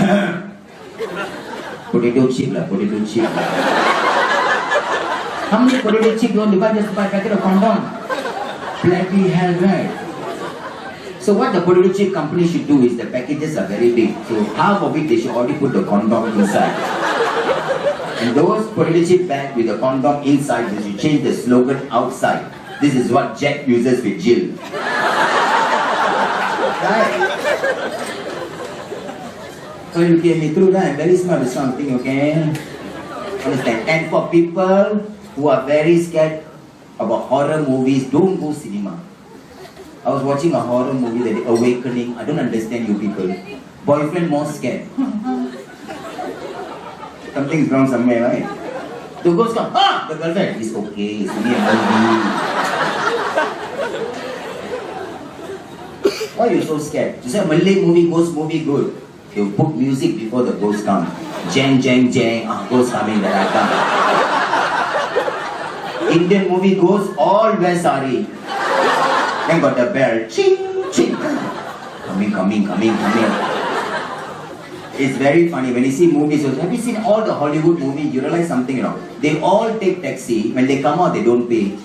Potato chip. How many potato chip you want to buy just to buy a packet of condom? Bloody hell, right? So what the potato chip company should do is the packages are very big. So half of it they should already put the condom inside. And those potato chip bags with the condom inside, they should change the slogan outside. This is what Jack uses with Jill. Right? So you get me through that. I'm very smart with something, okay? Understand? And for people who are very scared about horror movies, don't go cinema. I was watching a horror movie, The Awakening. I don't understand you people. Boyfriend more scared. Something's wrong somewhere, right? The ghost come, the girlfriend, it's okay, it's only a movie. Why are you so scared? You say Malay movie, ghost movie, good. You put music before the ghost come. Jeng, jeng, jeng. Ghost coming, there I come. Indian movie goes, all wear sari. Then got the bell. Ching, ching. Coming. It's very funny when you see movies. Have you seen all the Hollywood movies? You realize something, you know. They all take taxi. When they come out, they don't pay.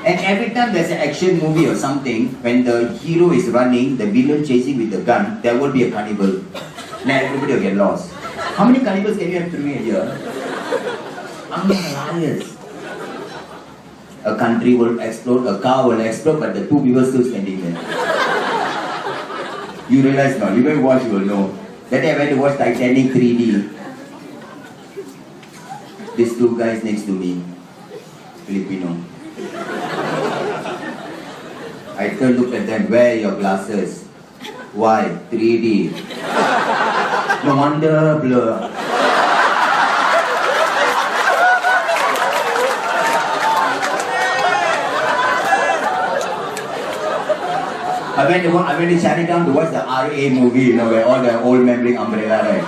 And every time there's an action movie or something, when the hero is running, the villain chasing with the gun, there will be a cannibal. Now everybody will get lost. How many cannibals can you have through a year? Liars. A country will explode, a car will explode, but the two people still standing there. You realize now, you will watch, you will know. That day I went to watch Titanic 3D. These two guys next to me, Filipino. I turned to look at them, wear your glasses. Why? 3D. No wonder blur. I went to Chinatown to watch the RA movie, you know, where all the old men bring umbrella, right?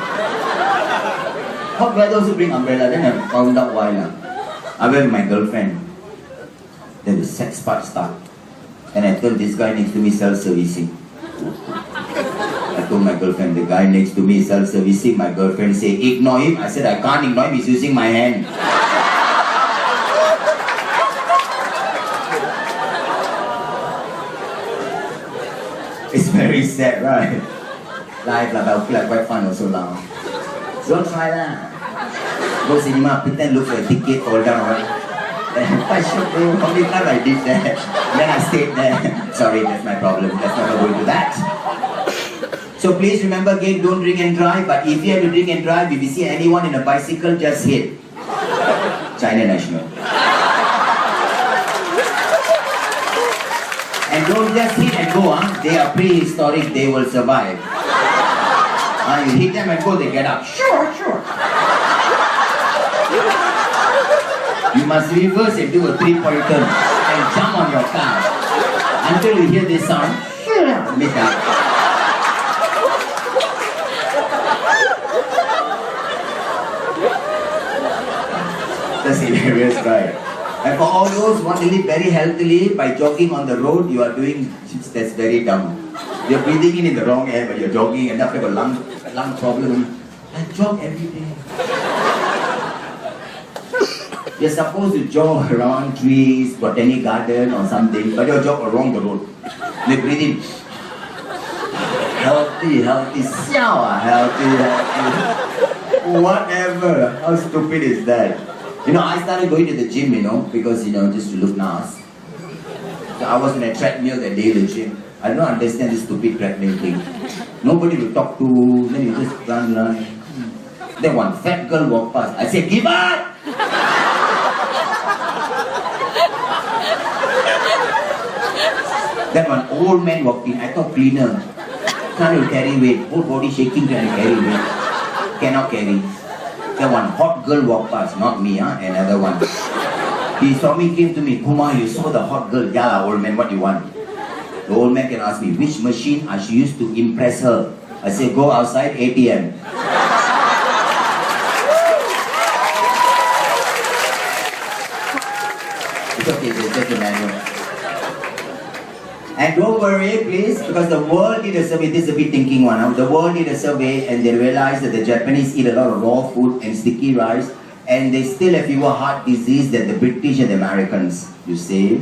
Hot weather also bring umbrella, then I found out why. I went with my girlfriend. Then the sex part started. And I told this guy next to me self-servicing. I told my girlfriend, the guy next to me is self-servicing. My girlfriend said, ignore him. I said, I can't ignore him, he's using my hand. It's very sad, right? Life, but I feel like quite fun also now. Don't try that. Go cinema, pretend look for a ticket, fall down, right? Quite sure, bro. How many times I did that? Then I stayed there. Sorry, that's my problem. Let's not go into that. So please remember again, don't drink and drive. But if you have to drink and drive, if you see anyone in a bicycle, just hit. China National. And don't just hit and go, huh? They are prehistoric, they will survive. You hit them and go, they get up. Sure. You must reverse and do a 3-point turn and jump on your car until you hear this sound. Miss out. That's hilarious, right? And for all those who want to live very healthily by jogging on the road, you are doing, that's very dumb. You're breathing in the wrong air, but you're jogging and after a lung problem. I jog every day. You're supposed to jog around trees, botanic garden or something, but you jog along the road. You breathe in. Healthy, healthy. Whatever. How stupid is that? You know, I started going to the gym, you know, because, you know, just to look nice. So I was on a treadmill that day in the gym. I don't understand this stupid treadmill thing. Nobody to talk to, then you just run. Then one fat girl walked past. I said, give up! Then one old man walked in. I thought cleaner. Can't carry weight. Whole body shaking trying to carry weight. Cannot carry. Then one hot girl walked past. Not me, another one. He saw me, came to me. Kumar, you saw the hot girl. Yeah, old man, what do you want? The old man can ask me, which machine I should use to impress her? I say, go outside, ATM. It's okay, it's just a manual. And don't worry, please, because the world did a survey. This is a bit thinking one. The world did a survey and they realized that the Japanese eat a lot of raw food and sticky rice, and they still have fewer heart disease than the British and the Americans. You see?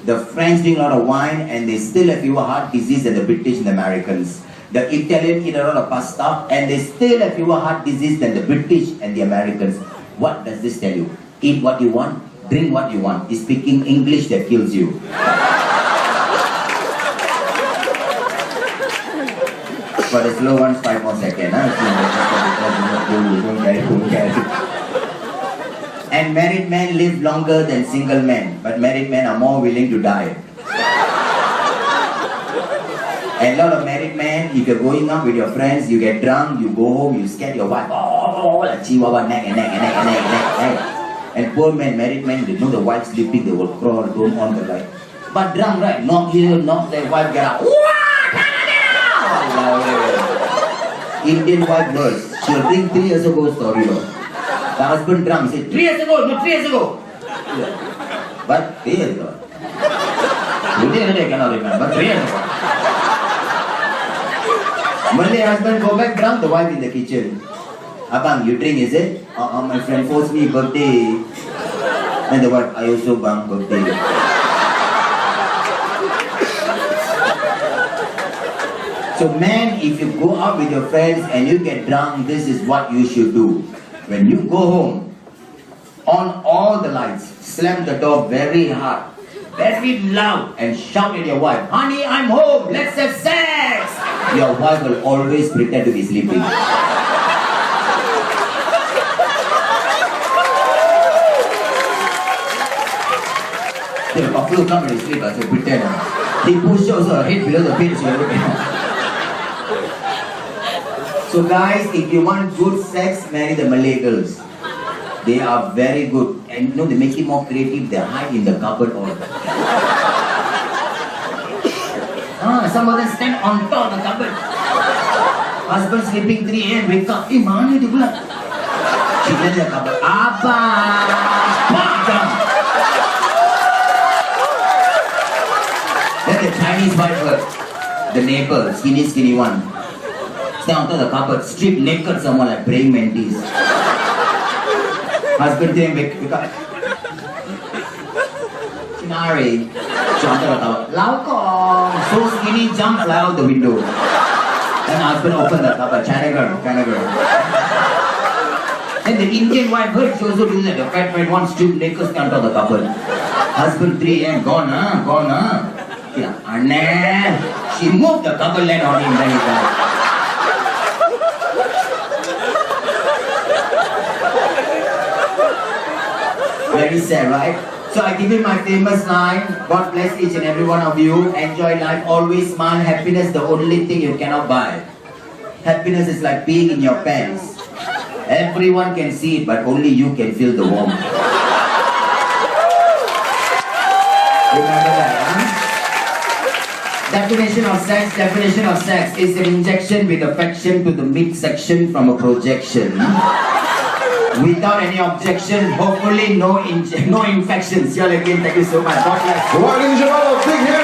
The French drink a lot of wine and they still have fewer heart disease than the British and the Americans. The Italians eat a lot of pasta and they still have fewer heart disease than the British and the Americans. What does this tell you? Eat what you want, drink what you want. It's speaking English that kills you. For the slow ones, 5 more seconds. And married men live longer than single men, but married men are more willing to die. And a lot of married men, if you're going out with your friends, you get drunk, you go home, you scare your wife, like chihuahua, neck. And poor men, married men, they know the wife sleeping, they will crawl, don't on the light. But drunk, right? Knock here, knock there, wife get out. Indian wife worse. She'll bring 3 years ago story. The husband drunk said, 3 years ago, no 3 years ago. But 3 years ago. Today I cannot remember, 3 years ago. Malay husband go back drunk, the wife in the kitchen. Abang, you drink, is it? My friend forced me birthday. And the wife, I also bang birthday. So man, if you go out with your friends and you get drunk, this is what you should do. When you go home, on all the lights, slam the door very hard, very loud, and shout at your wife, honey, I'm home, let's have sex! Your wife will always pretend to be sleeping. The buffalo come and sleep, so pretend. He pushes also her head below the bed, so you So guys, if you want good sex, marry the Malay girls. They are very good. And you know, they make it more creative. They hide in the cupboard all. Some of them stand on top of the cupboard. Husband sleeping 3 a.m. wake up. Eh, mana dia pula? She in the cupboard. Abang! Jump! Then the Chinese wife, the neighbor, skinny one. Stand on top of the cupboard, strip naked someone like praying mantis. Husband then wake up. Chinari. She on top of the cupboard. Lao Kong! So skinny, jump fly out the window. Then husband open the cupboard. China girl. Then the Indian wife heard she also do that. The fat one strip naked stand on top of the cupboard. Husband 3 a.m. Gone. Yeah. Anne. She moved the cupboard land on him. Then he died. Very sad, right? So I give you my famous line. God bless each and every one of you. Enjoy life. Always smile. Happiness, the only thing you cannot buy. Happiness is like peeing in your pants. Everyone can see it, but only you can feel the warmth. Remember that, huh? Definition of sex is an injection with affection to the midsection from a projection. Without any objection, hopefully no infections. See you all again. Thank you so much. God bless. Ladies and gentlemen, big hand.